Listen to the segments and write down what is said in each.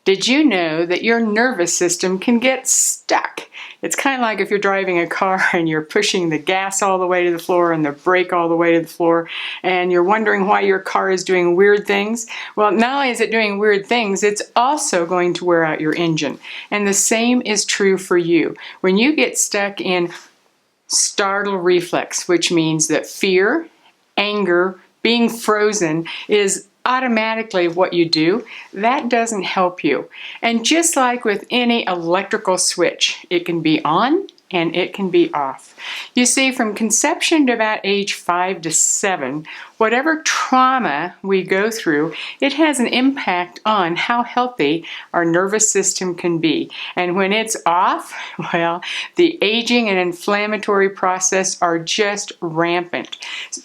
Did you know that your nervous system can get stuck? It's kind of like if you're driving a car and you're pushing the gas all the way to the floor and the brake all the way to the floor, and you're wondering why your car is doing weird things. Well, not only is it doing weird things, it's also going to wear out your engine. And the same is true for you. When you get stuck in startle reflex, which means that fear, anger, being frozen is automatically what you do, that doesn't help you. And just like with any electrical switch, it can be on and it can be off. You see, from conception to about age 5 to 7, whatever trauma we go through, it has an impact on how healthy our nervous system can be. And when it's off, well, the aging and inflammatory process are just rampant.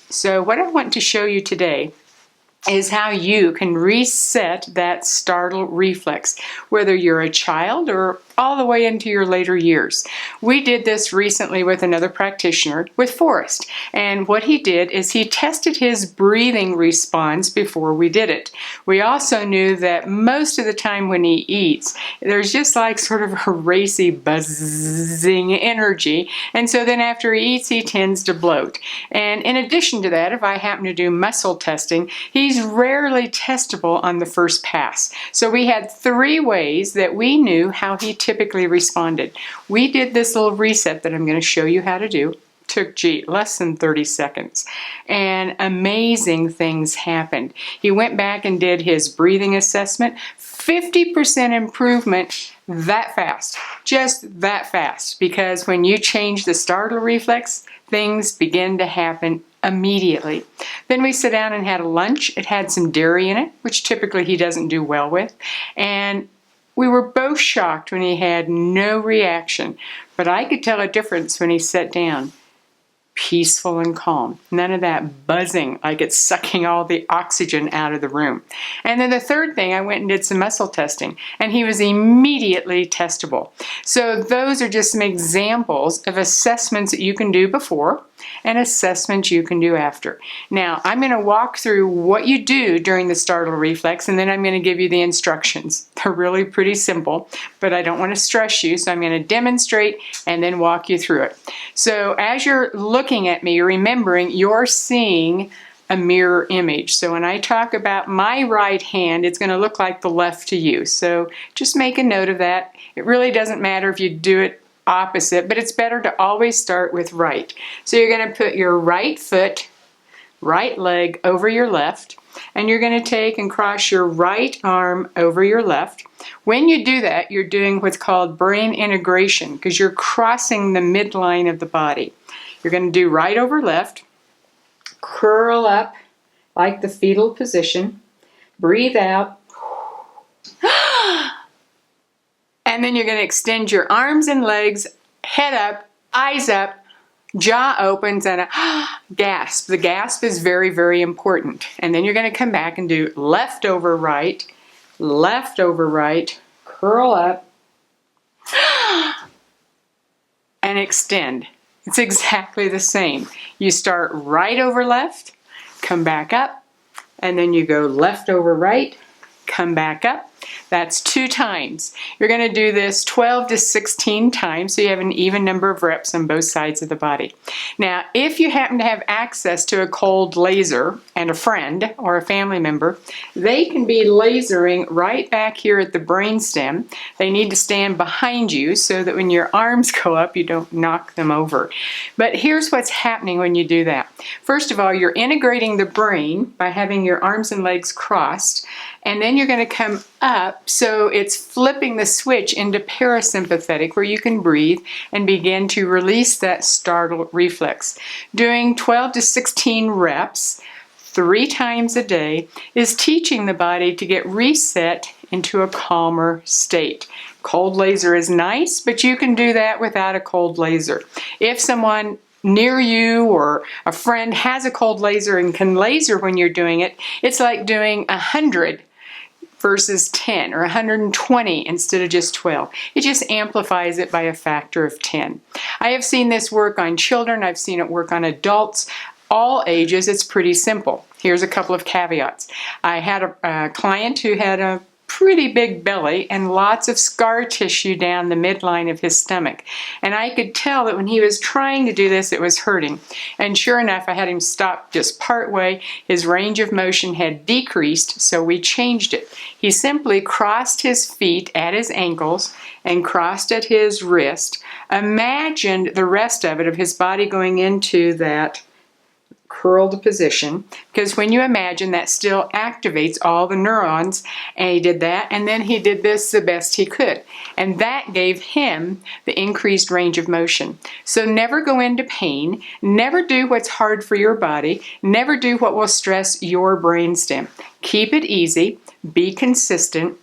So what I want to show you today is how you can reset that startle reflex, whether you're a child or all the way into your later years. We did this recently with another practitioner, with Forrest, and what he did is he tested his breathing response before we did it. We also knew that most of the time when he eats, there's just like sort of a racy, buzzing energy, and so then after he eats, he tends to bloat. And in addition to that, if I happen to do muscle testing, he's rarely testable on the first pass. So we had 3 ways that we knew how he typically responded. We did this little reset that I'm going to show you how to do. Took, less than 30 seconds. And amazing things happened. He went back and did his breathing assessment. 50% improvement that fast. Just that fast. Because when you change the startle reflex, things begin to happen immediately. Then we sat down and had a lunch. It had some dairy in it, which typically he doesn't do well with. And we were both shocked when he had no reaction. But I could tell a difference when he sat down. Peaceful and calm. None of that buzzing like it's sucking all the oxygen out of the room. And then the third thing, I went and did some muscle testing, and he was immediately testable. So those are just some examples of assessments that you can do before and assessments you can do after. Now, I'm going to walk through what you do during the startle reflex, and then I'm going to give you the instructions. They're really pretty simple, but I don't want to stress you, so I'm going to demonstrate and then walk you through it. So as you're looking at me, remembering you're seeing a mirror image. So when I talk about my right hand, it's going to look like the left to you. So just make a note of that. It really doesn't matter if you do it opposite, but it's better to always start with right. So you're going to put your right foot, right leg over your left, and you're going to take and cross your right arm over your left. When you do that, you're doing what's called brain integration, because you're crossing the midline of the body. You're going to do right over left, curl up like the fetal position, breathe out, and then you're going to extend your arms and legs, head up, eyes up, jaw opens, and a gasp. The gasp is very, very important. And then you're going to come back and do left over right, curl up, and extend. It's exactly the same. You start right over left, come back up, and then you go left over right, come back up. That's 2 times. You're going to do this 12 to 16 times, so you have an even number of reps on both sides of the body. Now, if you happen to have access to a cold laser and a friend or a family member, they can be lasering right back here at the brainstem. They need to stand behind you so that when your arms go up, you don't knock them over. But here's what's happening when you do that. First of all, you're integrating the brain by having your arms and legs crossed, and then you're going to come up, so it's flipping the switch into parasympathetic, where you can breathe and begin to release that startle reflex. Doing 12 to 16 reps 3 times a day is teaching the body to get reset into a calmer state. Cold laser is nice, but you can do that without a cold laser. If someone near you or a friend has a cold laser and can laser when you're doing it, it's like doing 100 versus 10 or 120 instead of just 12. It just amplifies it by a factor of 10. I have seen this work on children. I've seen it work on adults. All ages. It's pretty simple. Here's a couple of caveats. I had a client who had a pretty big belly and lots of scar tissue down the midline of his stomach. And I could tell that when he was trying to do this, it was hurting. And sure enough, I had him stop just part way. His range of motion had decreased, so we changed it. He simply crossed his feet at his ankles and crossed at his wrist, imagined the rest of it, of his body going into that curled position, because when you imagine, that still activates all the neurons, and he did that, and then he did this the best he could, and that gave him the increased range of motion. So never go into pain, never do what's hard for your body, never do what will stress your brainstem. Keep it easy, be consistent,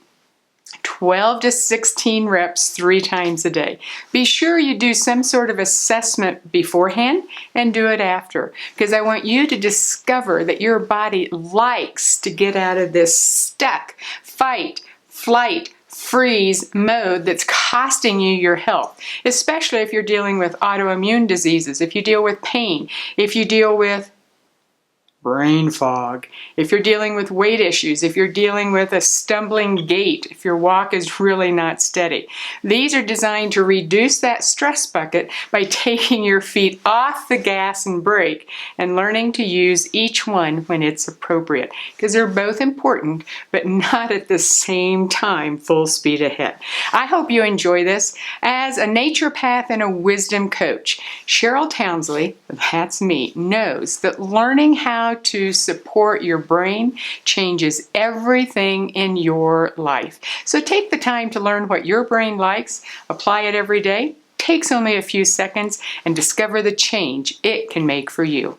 12 to 16 reps 3 times a day. Be sure you do some sort of assessment beforehand and do it after, because I want you to discover that your body likes to get out of this stuck fight, flight, freeze mode that's costing you your health, especially if you're dealing with autoimmune diseases, if you deal with pain, if you deal with brain fog, if you're dealing with weight issues, if you're dealing with a stumbling gait, if your walk is really not steady. These are designed to reduce that stress bucket by taking your feet off the gas and brake and learning to use each one when it's appropriate, because they're both important, but not at the same time full speed ahead. I hope you enjoy this. As a naturopath and a wisdom coach, Cheryl Townsley, that's me, knows that learning how to support your brain changes everything in your life. So take the time to learn what your brain likes, apply it every day, takes only a few seconds, and discover the change it can make for you.